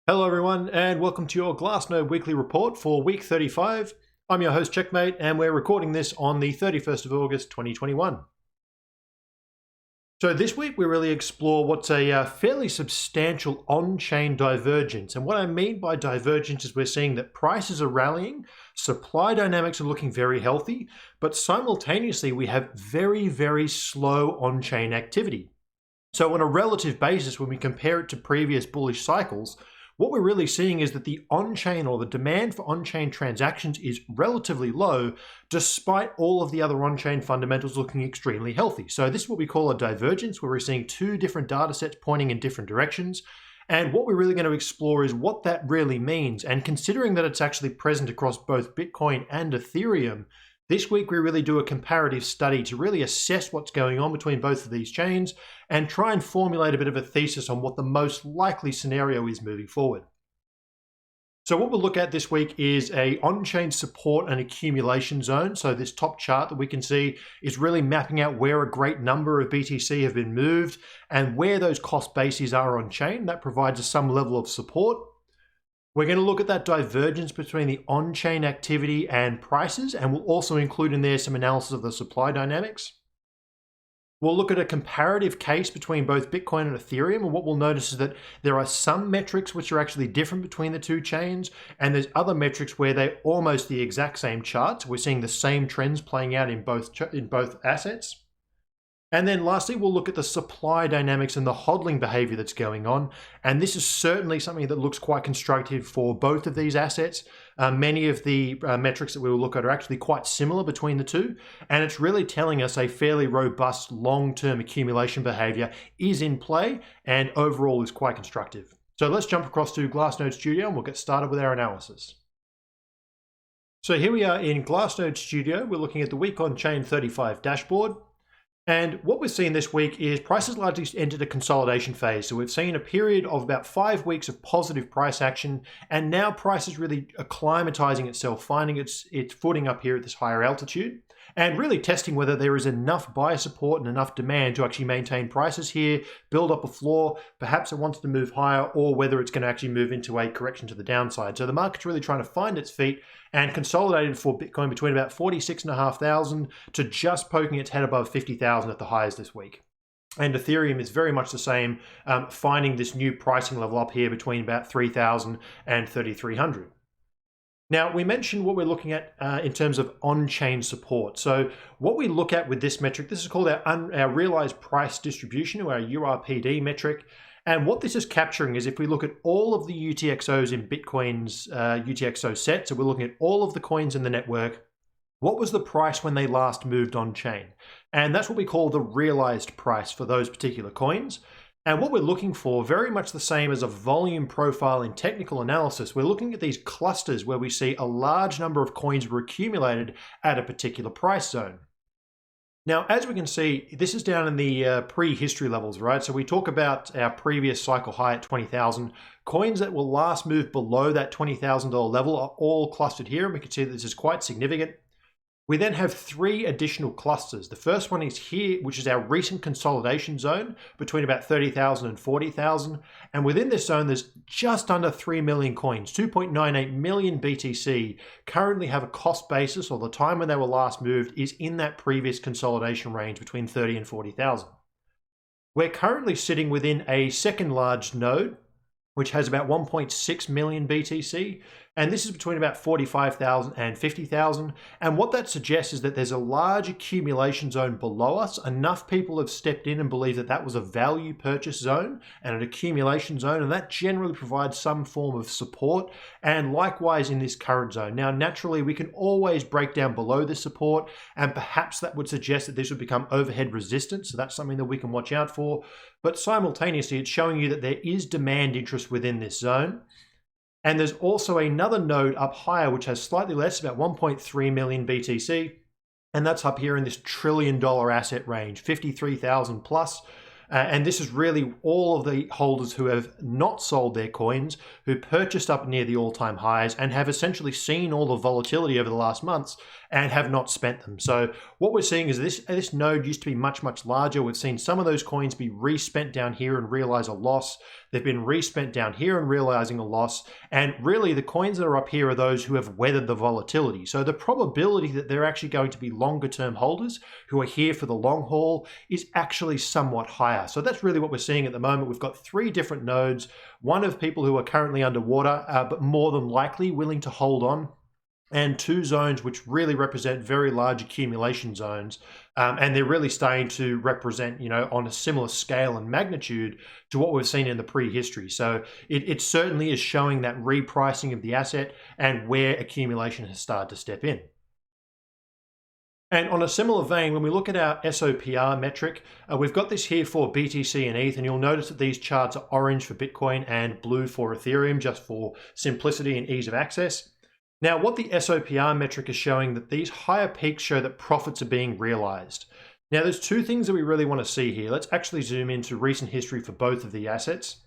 Hello everyone and welcome to your Glassnode weekly report for week 35. I'm your host Checkmate and we're recording this on the 31st of August 2021. So this week we really explore what's a fairly substantial on-chain divergence, and what I mean by divergence is we're seeing that prices are rallying, supply dynamics are looking very healthy, but simultaneously we have very slow on-chain activity. So on a relative basis, when we compare it to previous bullish cycles, what we're really seeing is that the on-chain or the demand for on-chain transactions is relatively low, despite all of the other on-chain fundamentals looking extremely healthy. So this is what we call a divergence, where we're seeing two different data sets pointing in different directions. And what we're really going to explore is what that really means. And considering that it's actually present across both Bitcoin and Ethereum, this week we really do a comparative study to really assess what's going on between both of these chains and try and formulate a bit of a thesis on what the most likely scenario is moving forward. So what we'll look at this week is a on-chain support and accumulation zone. So this top chart that we can see is really mapping out where a great number of BTC have been moved and where those cost bases are on chain. That provides us some level of support. We're going to look at that divergence between the on-chain activity and prices, and we'll also include in there some analysis of the supply dynamics. We'll look at a comparative case between both Bitcoin and Ethereum, and what we'll notice is that there are some metrics which are actually different between the two chains, and there's other metrics where they're almost the exact same charts. We're seeing the same trends playing out in both assets. And then lastly, we'll look at the supply dynamics and the HODLing behavior that's going on. And this is certainly something that looks quite constructive for both of these assets. Many of the metrics that we will look at are actually quite similar between the two. And it's really telling us a fairly robust long-term accumulation behavior is in play and overall is quite constructive. So let's jump across to Glassnode Studio and we'll get started with our analysis. So here we are in Glassnode Studio. We're looking at the week on chain 35 dashboard. And what we're seeing this week is prices largely entered a consolidation phase. So we've seen a period of about 5 weeks of positive price action, and now price is really acclimatizing itself, finding its footing up here at this higher altitude, and really testing whether there is enough buyer support and enough demand to actually maintain prices here, build up a floor, perhaps it wants to move higher, or whether it's going to actually move into a correction to the downside. So the market's really trying to find its feet and consolidated for Bitcoin between about 46,500 to just poking its head above 50,000 at the highs this week. And Ethereum is very much the same, finding this new pricing level up here between about 3,000 and 3,300. Now, we mentioned what we're looking at in terms of on-chain support. So what we look at with this metric, this is called our realized price distribution, or our URPD metric. And what this is capturing is if we look at all of the UTXOs in Bitcoin's UTXO set, so we're looking at all of the coins in the network, what was the price when they last moved on-chain? And that's what we call the realized price for those particular coins. And what we're looking for, very much the same as a volume profile in technical analysis, we're looking at these clusters where we see a large number of coins were accumulated at a particular price zone. Now, as we can see, this is down in the pre-history levels, right? So we talk about our previous cycle high at 20,000. Coins that will last move below that $20,000 level are all clustered here, and we can see that this is quite significant. We then have 3 additional clusters. The first one is here, which is our recent consolidation zone between about 30,000 and 40,000. And within this zone, there's just under 3 million coins, 2.98 million BTC currently have a cost basis, or the time when they were last moved is in that previous consolidation range between 30 and 40,000. We're currently sitting within a second large node, which has about 1.6 million BTC. And this is between about 45,000 and 50,000. And what that suggests is that there's a large accumulation zone below us. Enough people have stepped in and believe that that was a value purchase zone and an accumulation zone. And that generally provides some form of support. And likewise in this current zone. Now, naturally, we can always break down below this support. And perhaps that would suggest that this would become overhead resistant. So that's something that we can watch out for. But simultaneously, it's showing you that there is demand interest within this zone. And there's also another node up higher, which has slightly less, about 1.3 million BTC. And that's up here in this $1 trillion asset range, 53,000 plus. And this is really all of the holders who have not sold their coins, who purchased up near the all-time highs and have essentially seen all the volatility over the last months and have not spent them. So what we're seeing is this node used to be much larger. We've seen some of those coins be respent down here and realize a loss. They've been respent down here and realizing a loss. And really, the coins that are up here are those who have weathered the volatility. So the probability that they're actually going to be longer term holders who are here for the long haul is actually somewhat higher. So that's really what we're seeing at the moment. We've got 3 different nodes, one of people who are currently underwater, but more than likely willing to hold on, and 2 zones which really represent very large accumulation zones. And they're really starting to represent, on a similar scale and magnitude to what we've seen in the prehistory. So it certainly is showing that repricing of the asset and where accumulation has started to step in. And on a similar vein, when we look at our SOPR metric, we've got this here for BTC and ETH, and you'll notice that these charts are orange for Bitcoin and blue for Ethereum, just for simplicity and ease of access. Now, what the SOPR metric is showing that these higher peaks show that profits are being realized. Now, there's 2 things that we really want to see here. Let's actually zoom into recent history for both of the assets.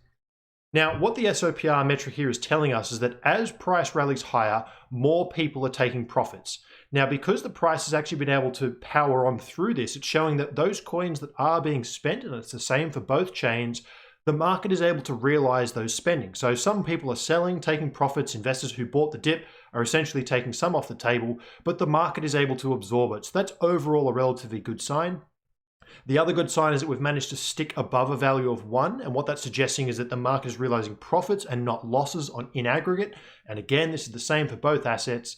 Now, what the SOPR metric here is telling us is that as price rallies higher, more people are taking profits. Now, because the price has actually been able to power on through this, it's showing that those coins that are being spent, and it's the same for both chains, the market is able to realize those spending. So some people are selling, taking profits. Investors who bought the dip are essentially taking some off the table, but the market is able to absorb it. So that's overall a relatively good sign. The other good sign is that we've managed to stick above a value of 1, and what that's suggesting is that the market is realizing profits and not losses in aggregate. And again, this is the same for both assets.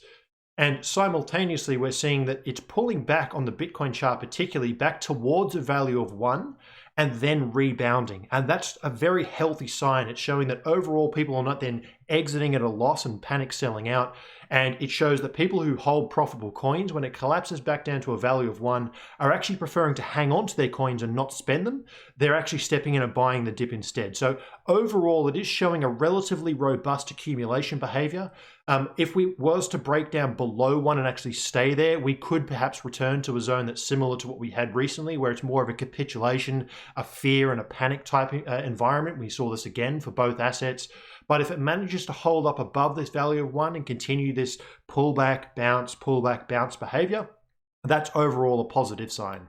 And simultaneously, we're seeing that it's pulling back on the Bitcoin chart, particularly back towards a value of 1 and then rebounding. And that's a very healthy sign. It's showing that overall people are not then exiting at a loss and panic selling out. And it shows that people who hold profitable coins, when it collapses back down to a value of 1, are actually preferring to hang on to their coins and not spend them. They're actually stepping in and buying the dip instead. So overall, it is showing a relatively robust accumulation behavior. If we was to break down below 1 and actually stay there, we could perhaps return to a zone that's similar to what we had recently, where it's more of a capitulation, a fear and a panic type environment. We saw this again for both assets. But if it manages to hold up above this value of 1 and continue this pullback, bounce behavior, that's overall a positive sign.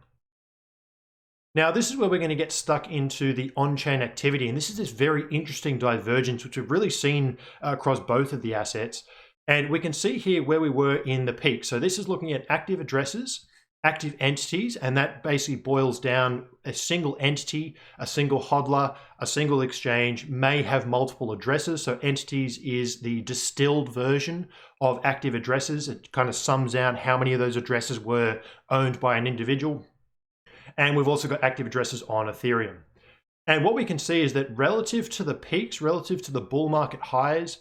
Now, this is where we're going to get stuck into the on-chain activity. And this is this very interesting divergence, which we've really seen across both of the assets. And we can see here where we were in the peak. So this is looking at active addresses, active entities, and that basically boils down a single entity, a single hodler, a single exchange may have multiple addresses. So entities is the distilled version of active addresses. It kind of sums out how many of those addresses were owned by an individual. And we've also got active addresses on Ethereum. And what we can see is that relative to the peaks, relative to the bull market highs,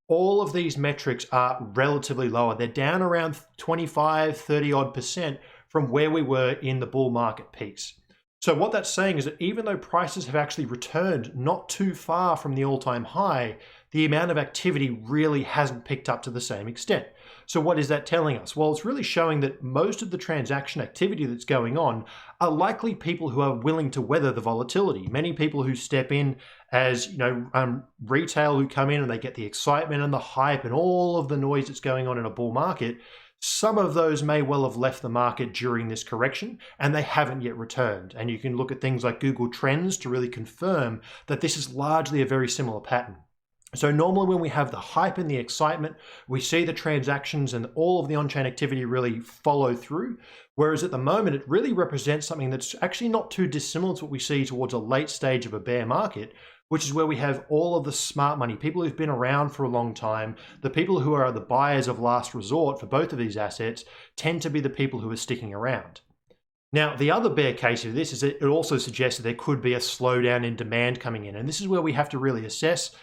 all of these metrics are relatively lower. They're down around 25, 30 odd % from where we were in the bull market peaks. So what that's saying is that even though prices have actually returned not too far from the all-time high, the amount of activity really hasn't picked up to the same extent. So what is that telling us? Well, it's really showing that most of the transaction activity that's going on are likely people who are willing to weather the volatility. Many people who step in as retail who come in and they get the excitement and the hype and all of the noise that's going on in a bull market. Some of those may well have left the market during this correction and they haven't yet returned. And you can look at things like Google Trends to really confirm that this is largely a very similar pattern. So normally when we have the hype and the excitement, we see the transactions and all of the on-chain activity really follow through. Whereas at the moment, it really represents something that's actually not too dissimilar to what we see towards a late stage of a bear market, which is where we have all of the smart money, people who've been around for a long time, the people who are the buyers of last resort for both of these assets tend to be the people who are sticking around. Now, the other bear case of this is that it also suggests that there could be a slowdown in demand coming in. And this is where we have to really assess.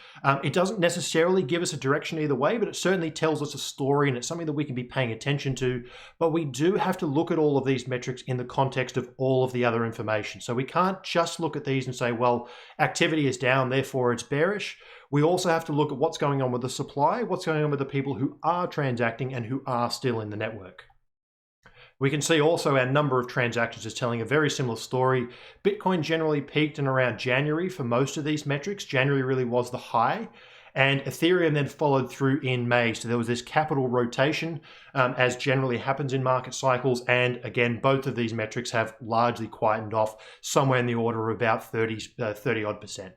It doesn't necessarily give us a direction either way, but it certainly tells us a story and it's something that we can be paying attention to. But we do have to look at all of these metrics in the context of all of the other information. So we can't just look at these and say, well, activity is down, therefore it's bearish. We also have to look at what's going on with the supply, what's going on with the people who are transacting and who are still in the network. We can see also our number of transactions is telling a very similar story. Bitcoin generally peaked in around January for most of these metrics. January really was the high. And Ethereum then followed through in May. So there was this capital rotation as generally happens in market cycles. And again, both of these metrics have largely quietened off somewhere in the order of about 30 odd %.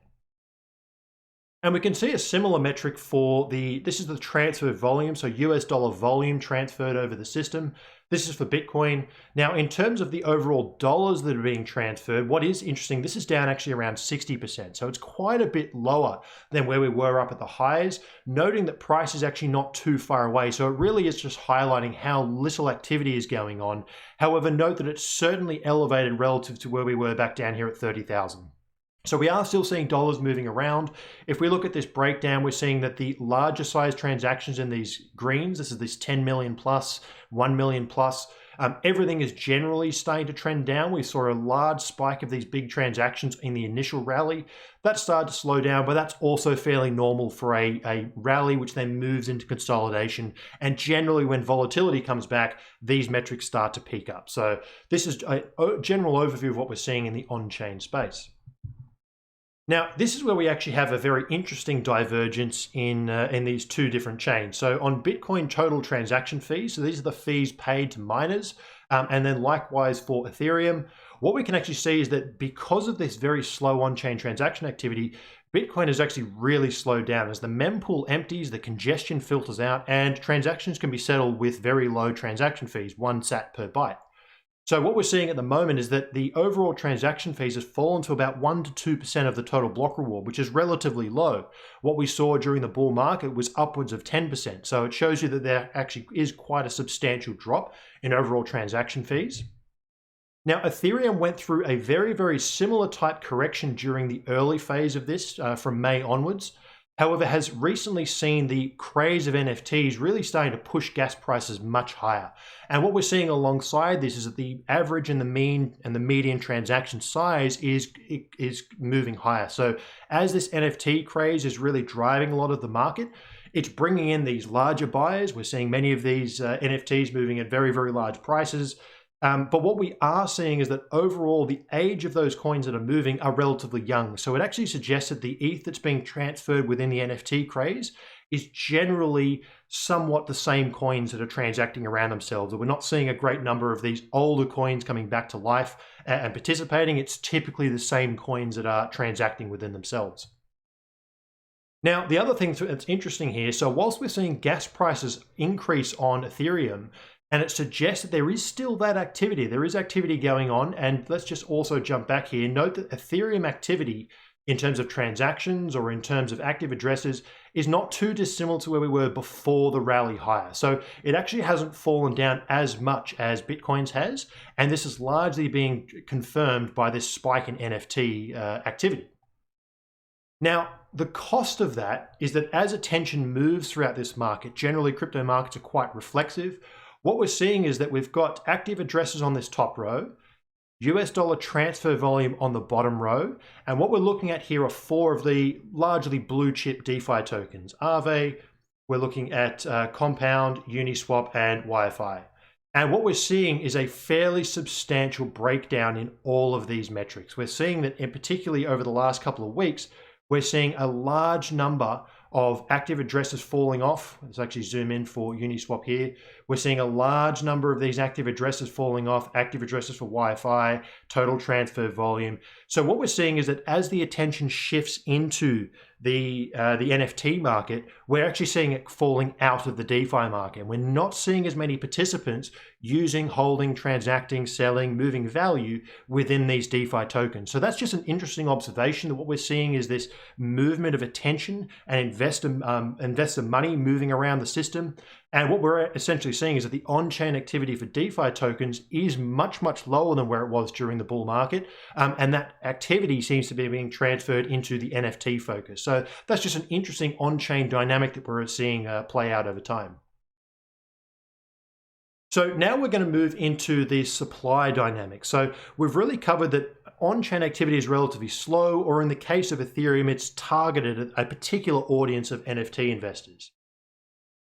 And we can see a similar metric for this is the transfer volume, so US dollar volume transferred over the system. This is for Bitcoin. Now, in terms of the overall dollars that are being transferred, what is interesting, this is down actually around 60%. So it's quite a bit lower than where we were up at the highs, noting that price is actually not too far away. So it really is just highlighting how little activity is going on. However, note that it's certainly elevated relative to where we were back down here at 30,000. So we are still seeing dollars moving around. If we look at this breakdown, we're seeing that the larger size transactions in these greens, this is this 10 million plus, 1 million plus, everything is generally starting to trend down. We saw a large spike of these big transactions in the initial rally. That started to slow down, but that's also fairly normal for a rally, which then moves into consolidation. And generally when volatility comes back, these metrics start to peak up. So this is a general overview of what we're seeing in the on-chain space. Now, this is where we actually have a very interesting divergence in these two different chains. So on Bitcoin total transaction fees, so these are the fees paid to miners, and then likewise for Ethereum, what we can actually see is that because of this very slow on-chain transaction activity, Bitcoin has actually really slowed down. As the mempool empties, the congestion filters out, and transactions can be settled with very low transaction fees, 1 sat per byte. So what we're seeing at the moment is that the overall transaction fees has fallen to about 1 to 2% of the total block reward, which is relatively low. What we saw during the bull market was upwards of 10%. So it shows you that there actually is quite a substantial drop in overall transaction fees. Now, Ethereum went through a very, very similar type correction during the early phase of this from May onwards. However, has recently seen the craze of NFTs really starting to push gas prices much higher. And what we're seeing alongside this is that the average and the mean and the median transaction size is moving higher. So as this NFT craze is really driving a lot of the market, it's bringing in these larger buyers. We're seeing many of these NFTs moving at very, very large prices. But what we are seeing is that overall, the age of those coins that are moving are relatively young. So it actually suggests that the ETH that's being transferred within the NFT craze is generally somewhat the same coins that are transacting around themselves. We're not seeing a great number of these older coins coming back to life and participating. It's typically the same coins that are transacting within themselves. Now, the other thing that's interesting here, so whilst we're seeing gas prices increase on Ethereum, and it suggests that there is still that activity. There is activity going on. And let's just also jump back here. Note that Ethereum activity in terms of transactions or in terms of active addresses is not too dissimilar to where we were before the rally higher. So it actually hasn't fallen down as much as Bitcoin's has. And this is largely being confirmed by this spike in NFT activity. Now, the cost of that is that as attention moves throughout this market, generally crypto markets are quite reflexive. What we're seeing is that we've got active addresses on this top row, US dollar transfer volume on the bottom row, and what we're looking at here are 4 of the largely blue chip DeFi tokens. Aave, we're looking at Compound, Uniswap, and YFI. And what we're seeing is a fairly substantial breakdown in all of these metrics. We're seeing that, in particularly over the last couple of weeks, we're seeing a large number of active addresses falling off. Let's actually zoom in for Uniswap here. We're seeing a large number of these active addresses falling off, active addresses for Wi-Fi, total transfer volume. So what we're seeing is that as the attention shifts into the NFT market, we're actually seeing it falling out of the DeFi market. And we're not seeing as many participants using, holding, transacting, selling, moving value within these DeFi tokens. So that's just an interesting observation that what we're seeing is this movement of attention and investor money moving around the system. And what we're essentially seeing is that the on-chain activity for DeFi tokens is much, much lower than where it was during the bull market. And that activity seems to be being transferred into the NFT focus. So that's just an interesting on-chain dynamic that we're seeing play out over time. So now we're going to move into the supply dynamic. So we've really covered that on-chain activity is relatively slow, or in the case of Ethereum, it's targeted at a particular audience of NFT investors.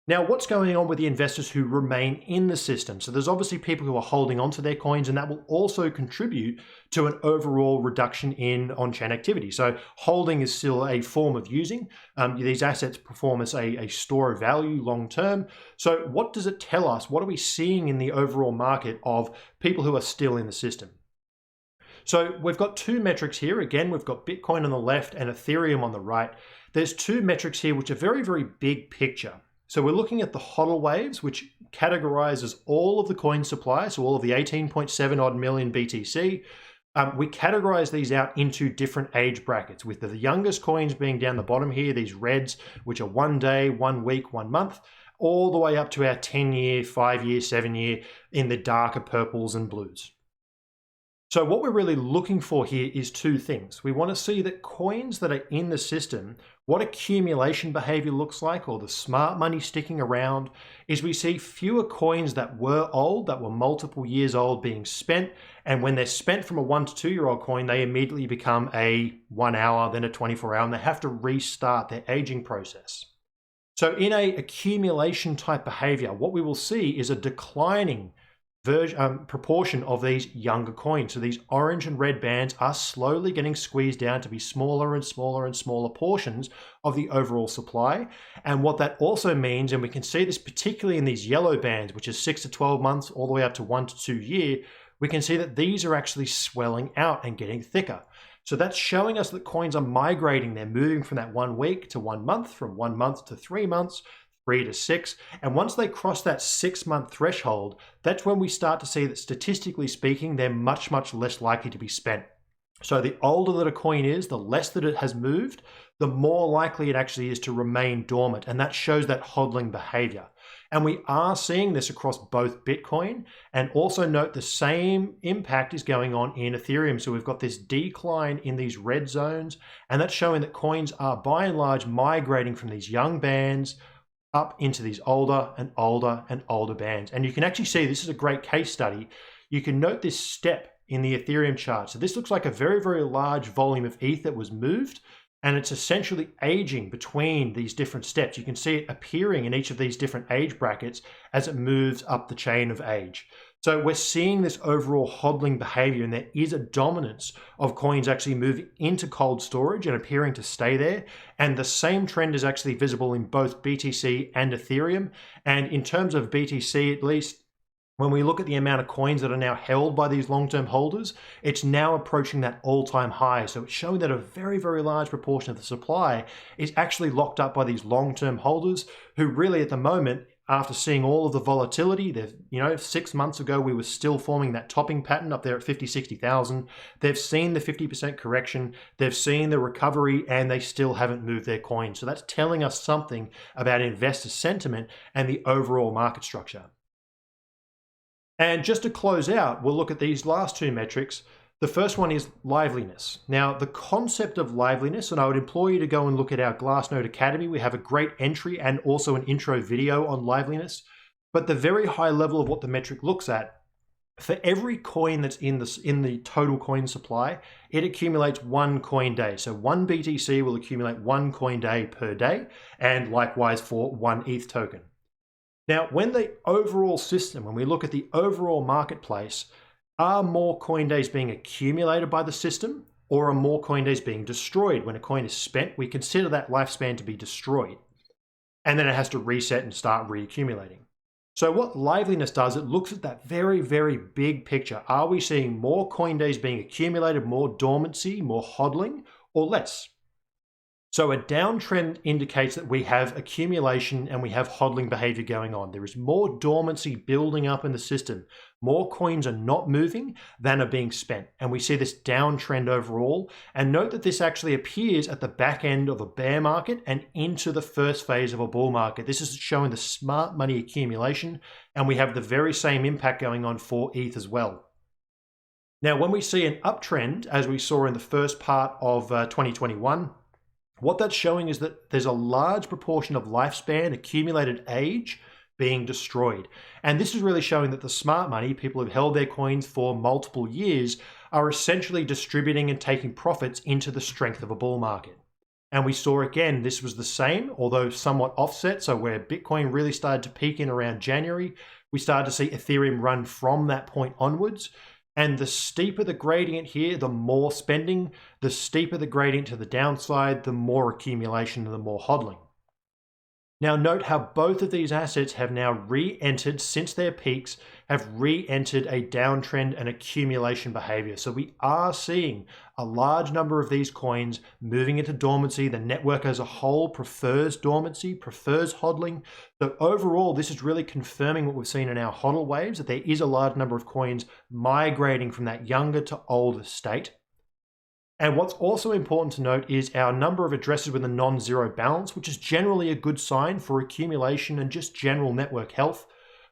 Now, what's going on with the investors who remain in the system? So there's obviously people who are holding onto their coins, and that will also contribute to an overall reduction in on-chain activity. So holding is still a form of using. These assets perform as a store of value long-term. So what does it tell us? What are we seeing in the overall market of people who are still in the system? So we've got two metrics here. Again, we've got Bitcoin on the left and Ethereum on the right. There's two metrics here which are very, very big picture. So we're looking at the HODL waves, which categorizes all of the coin supply, so all of the 18.7 odd million BTC. We categorize these out into different age brackets, with the youngest coins being down the bottom here, these reds, which are 1 day, 1 week, 1 month, all the way up to our 10-year, 5-year, 7-year in the darker purples and blues. So what we're really looking for here is two things. We want to see that coins that are in the system, what accumulation behavior looks like, or the smart money sticking around, is we see fewer coins that were old, that were multiple years old being spent. And when they're spent from a 1 to 2 year old coin, they immediately become a 1 hour, then a 24 hour, and they have to restart their aging process. So in a accumulation type behavior, what we will see is a declining proportion of these younger coins. So these orange and red bands are slowly getting squeezed down to be smaller and smaller and smaller portions of the overall supply. And what that also means, and we can see this particularly in these yellow bands, which is 6 to 12 months all the way up to 1 to 2 year, we can see that these are actually swelling out and getting thicker. So that's showing us that coins are migrating. They're moving from that 1 week to 1 month, from 1 month to 3 months, 3 to 6. And once they cross that 6-month threshold, that's when we start to see that statistically speaking, they're much, much less likely to be spent. So the older that a coin is, the less that it has moved, the more likely it actually is to remain dormant. And that shows that hodling behavior. And we are seeing this across both Bitcoin, and also note the same impact is going on in Ethereum. So we've got this decline in these red zones, and that's showing that coins are by and large migrating from these young bands up into these older and older and older bands. And you can actually see, this is a great case study. You can note this step in the Ethereum chart. So this looks like a very, very large volume of ETH that was moved, and it's essentially aging between these different steps. You can see it appearing in each of these different age brackets as it moves up the chain of age. So we're seeing this overall hodling behavior, and there is a dominance of coins actually moving into cold storage and appearing to stay there. And the same trend is actually visible in both BTC and Ethereum. And in terms of BTC, at least, when we look at the amount of coins that are now held by these long-term holders, it's now approaching that all-time high. So it's showing that a very, very large proportion of the supply is actually locked up by these long-term holders who really at the moment, after seeing all of the volatility, 6 months ago, we were still forming that topping pattern up there at 50, 60,000. They've seen the 50% correction, they've seen the recovery, and they still haven't moved their coins. So that's telling us something about investor sentiment and the overall market structure. And just to close out, we'll look at these last two metrics. The first one is liveliness. Now, the concept of liveliness, and I would implore you to go and look at our Glassnode Academy. We have a great entry and also an intro video on liveliness. But the very high level of what the metric looks at, for every coin that's in the total coin supply, it accumulates 1 coin day. So 1 BTC will accumulate 1 coin day per day, and likewise for 1 ETH token. Now, when the overall system, when we look at the overall marketplace, are more coin days being accumulated by the system, or are more coin days being destroyed? When a coin is spent, we consider that lifespan to be destroyed, and then it has to reset and start reaccumulating. So what liveliness does, it looks at that very, very big picture. Are we seeing more coin days being accumulated, more dormancy, more hodling, or less? So a downtrend indicates that we have accumulation and we have hodling behavior going on. There is more dormancy building up in the system. More coins are not moving than are being spent. And we see this downtrend overall. And note that this actually appears at the back end of a bear market and into the first phase of a bull market. This is showing the smart money accumulation. And we have the very same impact going on for ETH as well. Now, when we see an uptrend, as we saw in the first part of 2021, what that's showing is that there's a large proportion of lifespan, accumulated age, being destroyed. And this is really showing that the smart money, people who've held their coins for multiple years, are essentially distributing and taking profits into the strength of a bull market. And we saw again, this was the same, although somewhat offset. So where Bitcoin really started to peak in around January, we started to see Ethereum run from that point onwards. And the steeper the gradient here, the more spending, the steeper the gradient to the downside, the more accumulation and the more hodling. Now note how both of these assets have now re-entered, since their peaks, have re-entered a downtrend and accumulation behavior. So we are seeing a large number of these coins moving into dormancy. The network as a whole prefers dormancy, prefers hodling. So overall, this is really confirming what we've seen in our hodl waves, that there is a large number of coins migrating from that younger to older state. And what's also important to note is our number of addresses with a non-zero balance, which is generally a good sign for accumulation and just general network health.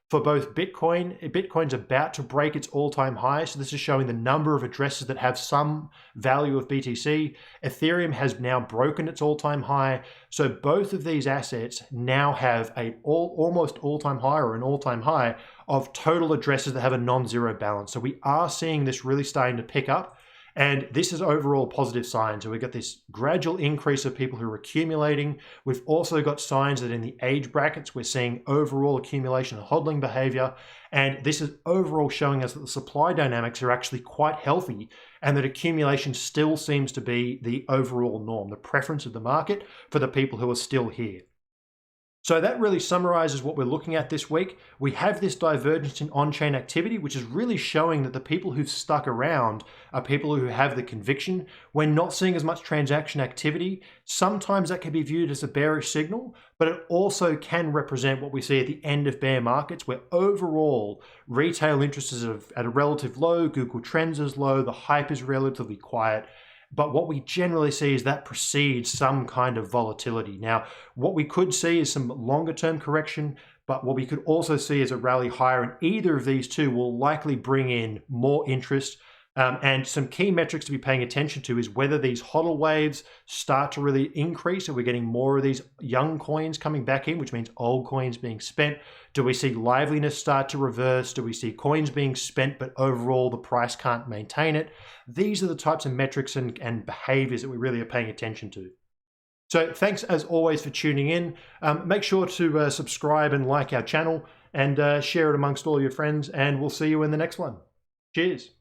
For both Bitcoin's about to break its all-time high, so this is showing the number of addresses that have some value of BTC. Ethereum has now broken its all-time high, so both of these assets now have a almost all-time high or an all-time high of total addresses that have a non-zero balance. So we are seeing this really starting to pick up. And this is overall positive sign. So we've got this gradual increase of people who are accumulating. We've also got signs that in the age brackets, we're seeing overall accumulation and hodling behavior. And this is overall showing us that the supply dynamics are actually quite healthy, and that accumulation still seems to be the overall norm, the preference of the market for the people who are still here. So that really summarizes what we're looking at this week. We have this divergence in on-chain activity, which is really showing that the people who've stuck around are people who have the conviction. We're not seeing as much transaction activity. Sometimes that can be viewed as a bearish signal, but it also can represent what we see at the end of bear markets, where overall retail interest is at a relative low, Google Trends is low, the hype is relatively quiet. But what we generally see is that precedes some kind of volatility. Now, what we could see is some longer term correction, but what we could also see is a rally higher, and either of these two will likely bring in more interest. And some key metrics to be paying attention to is whether these hodl waves start to really increase. Are we getting more of these young coins coming back in, which means old coins being spent? Do we see liveliness start to reverse? Do we see coins being spent, but overall the price can't maintain it? These are the types of metrics and behaviors that we really are paying attention to. So thanks as always for tuning in. Make sure to subscribe and like our channel, and share it amongst all your friends, and we'll see you in the next one. Cheers.